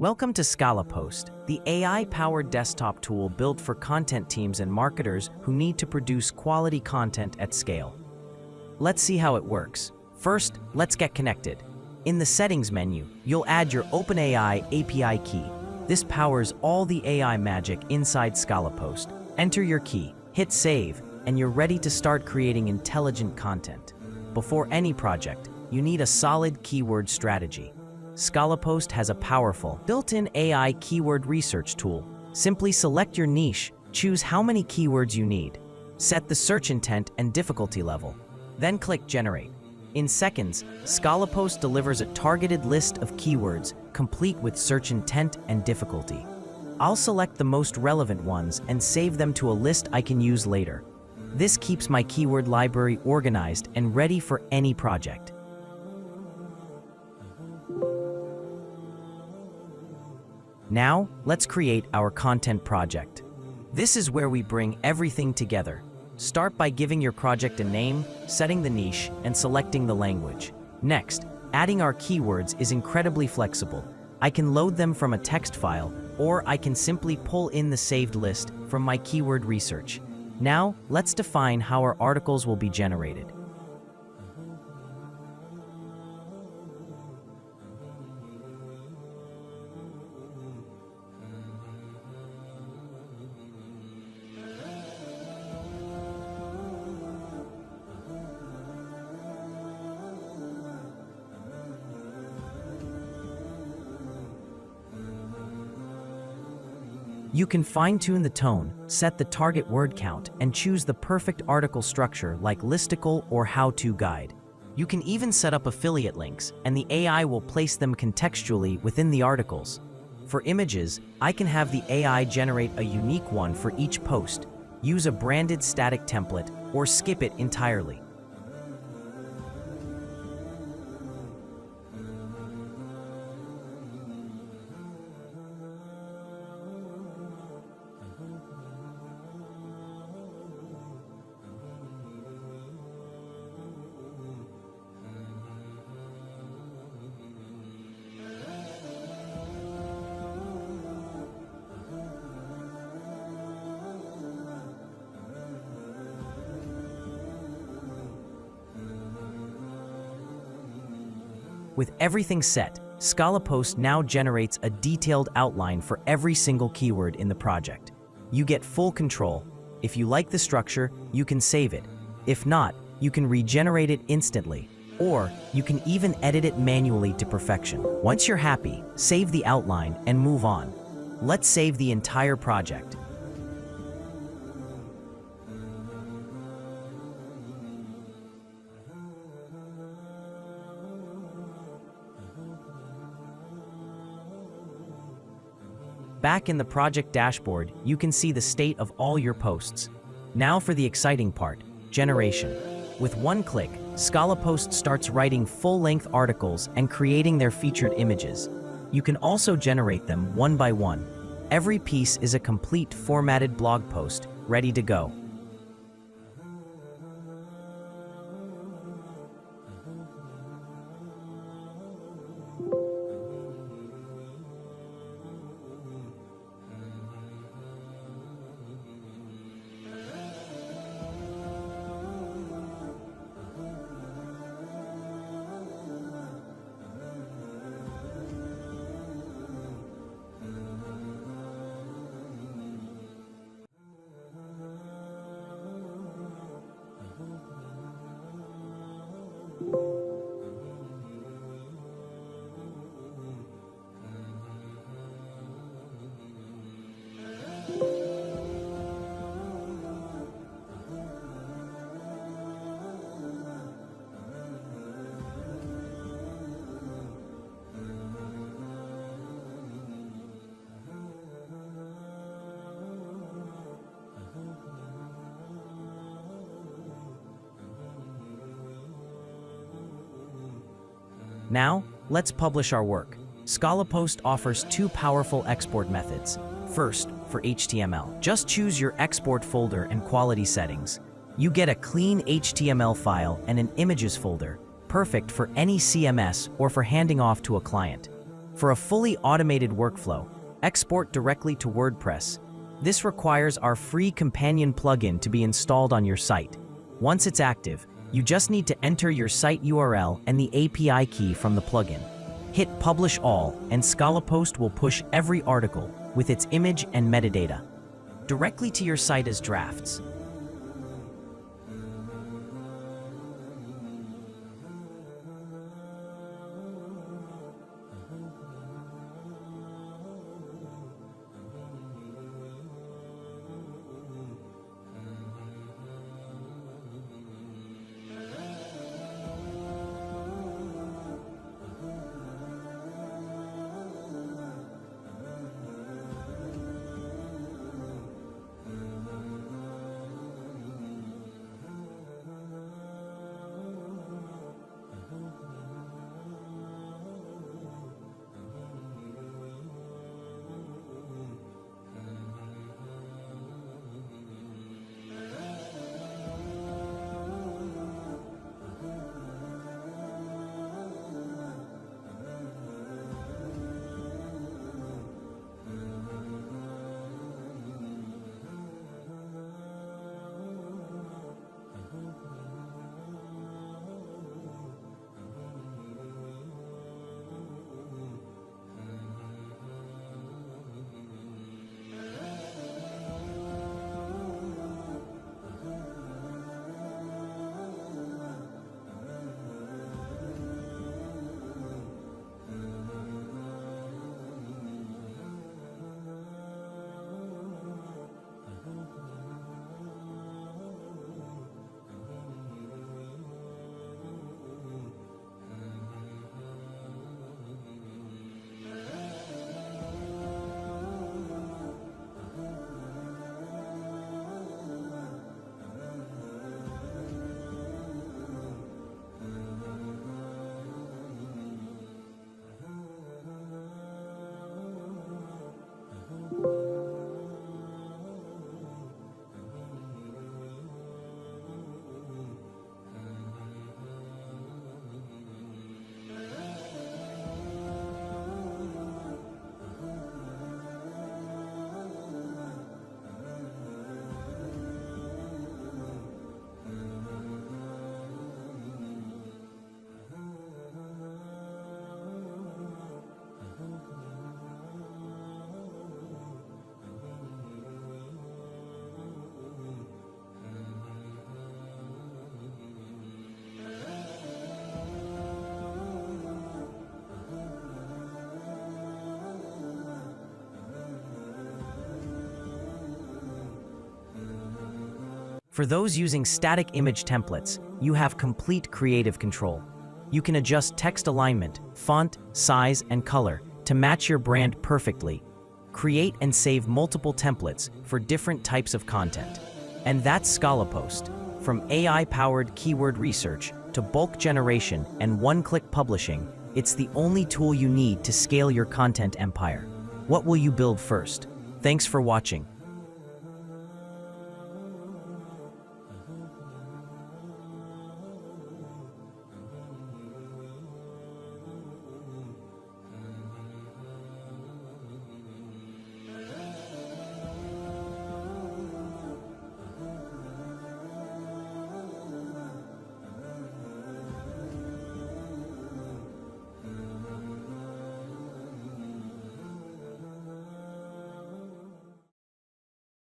Welcome to ScalaPost, the AI-powered desktop tool built for content teams and marketers who need to produce quality content at scale. Let's see how it works. First, let's get connected. In the Settings menu, you'll add your OpenAI API key. This powers all the AI magic inside ScalaPost. Enter your key, hit Save, and you're ready to start creating intelligent content. Before any project, you need a solid keyword strategy. ScalaPost has a powerful, built-in AI keyword research tool. Simply select your niche, choose how many keywords you need, set the search intent and difficulty level, then click Generate. In seconds, ScalaPost delivers a targeted list of keywords, complete with search intent and difficulty. I'll select the most relevant ones and save them to a list I can use later. This keeps my keyword library organized and ready for any project. Now, let's create our content project. This is where we bring everything together. Start by giving your project a name, setting the niche, and selecting the language. Next, adding our keywords is incredibly flexible. I can load them from a text file, or I can simply pull in the saved list from my keyword research. Now, let's define how our articles will be generated. You can fine-tune the tone, set the target word count, and choose the perfect article structure like listicle or how-to guide. You can even set up affiliate links, and the AI will place them contextually within the articles. For images, I can have the AI generate a unique one for each post, use a branded static template, or skip it entirely. With everything set, ScalaPost now generates a detailed outline for every single keyword in the project. You get full control. If you like the structure, you can save it. If not, you can regenerate it instantly, or you can even edit it manually to perfection. Once you're happy, save the outline and move on. Let's save the entire project. Back in the project dashboard, you can see the state of all your posts. Now for the exciting part, generation. With one click, ScalaPost starts writing full-length articles and creating their featured images. You can also generate them one by one. Every piece is a complete formatted blog post, ready to go. Now, let's publish our work. ScalaPost offers two powerful export methods. First, for HTML, just choose your export folder and quality settings. You get a clean HTML file and an images folder, perfect for any CMS or for handing off to a client. For a fully automated workflow, export directly to WordPress. This requires our free companion plugin to be installed on your site. Once it's active, you just need to enter your site URL and the API key from the plugin. Hit Publish All, and ScalaPost will push every article with its image and metadata directly to your site as drafts. For those using static image templates, you have complete creative control. You can adjust text alignment, font, size, and color to match your brand perfectly. Create and save multiple templates for different types of content. And that's ScalaPost. From AI-powered keyword research to bulk generation and one-click publishing, it's the only tool you need to scale your content empire. What will you build first? Thanks for watching.